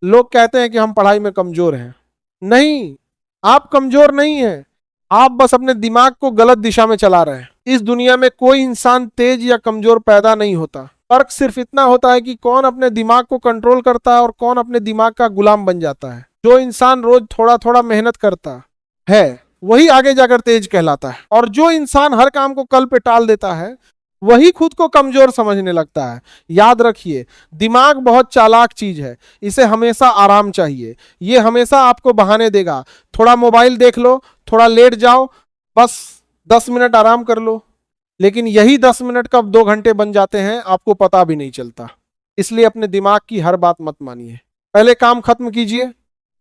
लोग कहते हैं कि हम पढ़ाई में कमजोर हैं। नहीं, आप कमजोर नहीं हैं, आप बस अपने दिमाग को गलत दिशा में चला रहे हैं। इस दुनिया में कोई इंसान तेज या कमजोर पैदा नहीं होता। फर्क सिर्फ इतना होता है कि कौन अपने दिमाग को कंट्रोल करता है और कौन अपने दिमाग का गुलाम बन जाता है। जो इंसान रोज थोड़ा थोड़ा मेहनत करता है वही आगे जाकर तेज कहलाता है, और जो इंसान हर काम को कल पे टाल देता है वही खुद को कमजोर समझने लगता है। याद रखिए, दिमाग बहुत चालाक चीज है, इसे हमेशा आराम चाहिए। ये हमेशा आपको बहाने देगा। थोड़ा मोबाइल देख लो, थोड़ा लेट जाओ, बस 10 मिनट आराम कर लो। लेकिन यही 10 मिनट कब 2 घंटे बन जाते हैं आपको पता भी नहीं चलता। इसलिए अपने दिमाग की हर बात मत मानिए। पहले काम खत्म कीजिए,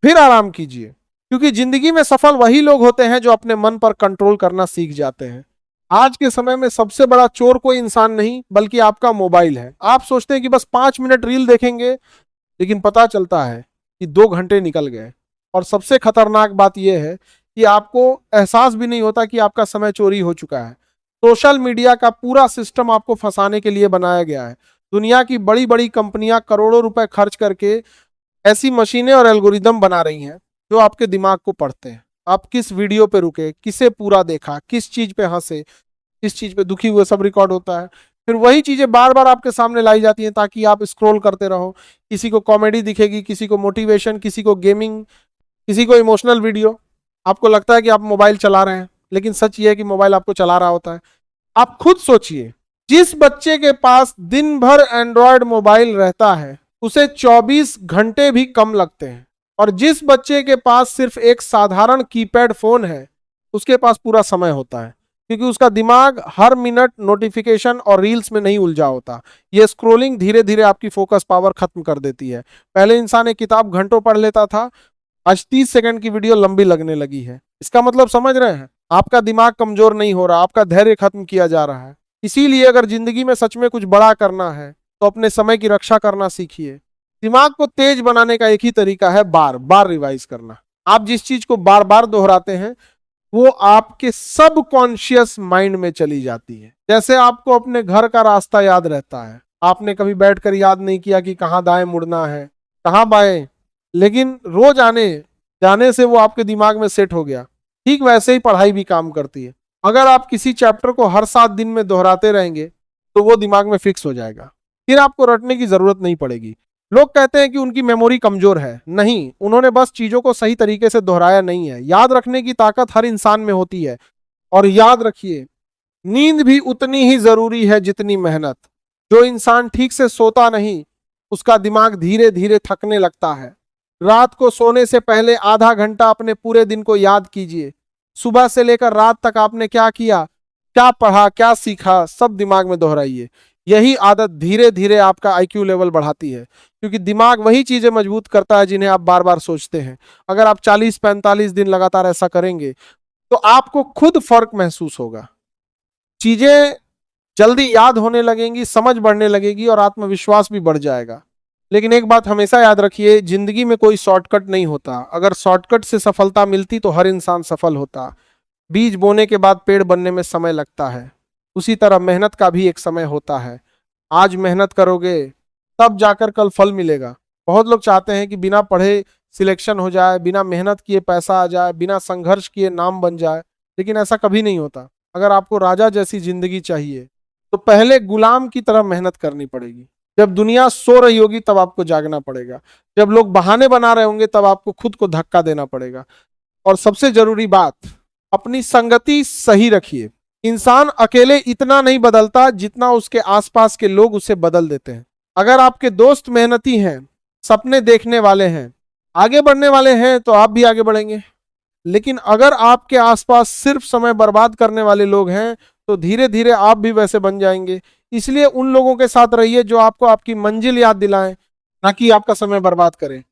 फिर आराम कीजिए। क्योंकि जिंदगी में सफल वही लोग होते हैं जो अपने मन पर कंट्रोल करना सीख जाते हैं। आज के समय में सबसे बड़ा चोर कोई इंसान नहीं बल्कि आपका मोबाइल है। आप सोचते हैं कि बस 5 मिनट रील देखेंगे, लेकिन पता चलता है कि 2 घंटे निकल गए। और सबसे खतरनाक बात यह है कि आपको एहसास भी नहीं होता कि आपका समय चोरी हो चुका है। सोशल मीडिया का पूरा सिस्टम आपको फंसाने के लिए बनाया गया है। दुनिया की बड़ी बड़ी कंपनियां करोड़ों रुपए खर्च करके ऐसी मशीनें और एल्गोरिदम बना रही हैं जो आपके दिमाग को पढ़ते हैं। आप किस वीडियो पे रुके, किसे पूरा देखा, किस चीज पे हंसे, किस चीज पे दुखी हुए, सब रिकॉर्ड होता है। फिर वही चीजें बार बार आपके सामने लाई जाती हैं ताकि आप स्क्रॉल करते रहो। किसी को कॉमेडी दिखेगी, किसी को मोटिवेशन, किसी को गेमिंग, किसी को इमोशनल वीडियो। आपको लगता है कि आप मोबाइल चला रहे हैं, लेकिन सच ये है कि मोबाइल आपको चला रहा होता है। आप खुद सोचिए, जिस बच्चे के पास दिन भर एंड्रॉयड मोबाइल रहता है उसे 24 घंटे भी कम लगते हैं, और जिस बच्चे के पास सिर्फ एक साधारण कीपैड फोन है उसके पास पूरा समय होता है। क्योंकि उसका दिमाग हर मिनट नोटिफिकेशन और रील्स में नहीं उलझा होता। ये स्क्रोलिंग धीरे धीरे आपकी फोकस पावर खत्म कर देती है। पहले इंसान एक किताब घंटों पढ़ लेता था, आज 30 सेकंड की वीडियो लंबी लगने लगी है। इसका मतलब समझ रहे हैं? आपका दिमाग कमजोर नहीं हो रहा, आपका धैर्य खत्म किया जा रहा है। इसीलिए अगर जिंदगी में सच में कुछ बड़ा करना है तो अपने समय की रक्षा करना सीखिए। दिमाग को तेज बनाने का एक ही तरीका है, बार बार रिवाइज करना। आप जिस चीज को बार बार दोहराते हैं वो आपके सब कॉन्शियस माइंड में चली जाती है। जैसे आपको अपने घर का रास्ता याद रहता है, आपने कभी बैठकर याद नहीं किया कि कहाँ दाएं मुड़ना है, कहाँ बाएं, लेकिन रोज आने जाने से वो आपके दिमाग में सेट हो गया। ठीक वैसे ही पढ़ाई भी काम करती है। अगर आप किसी चैप्टर को हर 7 दिन में दोहराते रहेंगे तो वो दिमाग में फिक्स हो जाएगा, फिर आपको रटने की जरूरत नहीं पड़ेगी। लोग कहते हैं कि उनकी मेमोरी कमजोर है। नहीं, उन्होंने बस चीजों को सही तरीके से दोहराया नहीं है। याद रखने की ताकत हर इंसान में होती है। और याद रखिए, नींद भी उतनी ही जरूरी है जितनी मेहनत। जो इंसान ठीक से सोता नहीं उसका दिमाग धीरे धीरे थकने लगता है। रात को सोने से पहले आधा घंटा अपने पूरे दिन को याद कीजिए। सुबह से लेकर रात तक आपने क्या किया, क्या पढ़ा, क्या सीखा, सब दिमाग में दोहराइए। यही आदत धीरे धीरे आपका आईक्यू लेवल बढ़ाती है, क्योंकि दिमाग वही चीजें मजबूत करता है जिन्हें आप बार बार सोचते हैं। अगर आप 40-45 दिन लगातार ऐसा करेंगे तो आपको खुद फर्क महसूस होगा। चीजें जल्दी याद होने लगेंगी, समझ बढ़ने लगेगी और आत्मविश्वास भी बढ़ जाएगा। लेकिन एक बात हमेशा याद रखिए, जिंदगी में कोई शॉर्टकट नहीं होता। अगर शॉर्टकट से सफलता मिलती तो हर इंसान सफल होता। बीज बोने के बाद पेड़ बनने में समय लगता है, उसी तरह मेहनत का भी एक समय होता है। आज मेहनत करोगे तब जाकर कल फल मिलेगा। बहुत लोग चाहते हैं कि बिना पढ़े सिलेक्शन हो जाए, बिना मेहनत किए पैसा आ जाए, बिना संघर्ष किए नाम बन जाए, लेकिन ऐसा कभी नहीं होता। अगर आपको राजा जैसी जिंदगी चाहिए तो पहले गुलाम की तरह मेहनत करनी पड़ेगी। जब दुनिया सो रही होगी तब आपको जागना पड़ेगा। जब लोग बहाने बना रहे होंगे तब आपको खुद को धक्का देना पड़ेगा। और सबसे जरूरी बात, अपनी संगति सही रखिए। इंसान अकेले इतना नहीं बदलता जितना उसके आसपास के लोग उसे बदल देते हैं। अगर आपके दोस्त मेहनती हैं, सपने देखने वाले हैं, आगे बढ़ने वाले हैं तो आप भी आगे बढ़ेंगे। लेकिन अगर आपके आसपास सिर्फ समय बर्बाद करने वाले लोग हैं तो धीरे धीरे आप भी वैसे बन जाएंगे। इसलिए उन लोगों के साथ रहिए जो आपको आपकी मंजिल याद दिलाएं, ना कि आपका समय बर्बाद करें।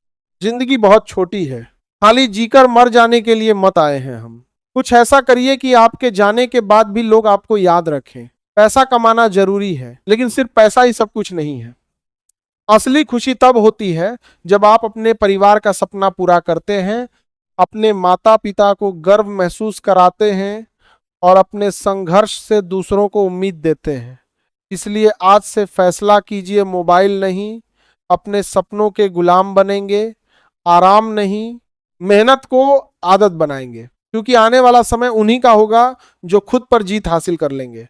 जिंदगी बहुत छोटी है, खाली जीकर मर जाने के लिए मत आए हैं हम। कुछ ऐसा करिए कि आपके जाने के बाद भी लोग आपको याद रखें। पैसा कमाना जरूरी है, लेकिन सिर्फ पैसा ही सब कुछ नहीं है। असली खुशी तब होती है जब आप अपने परिवार का सपना पूरा करते हैं, अपने माता पिता को गर्व महसूस कराते हैं और अपने संघर्ष से दूसरों को उम्मीद देते हैं। इसलिए आज से फैसला कीजिए, मोबाइल नहीं, अपने सपनों के गुलाम बनेंगे, आराम नहीं मेहनत को आदत बनाएंगे, क्योंकि आने वाला समय उन्हीं का होगा जो खुद पर जीत हासिल कर लेंगे।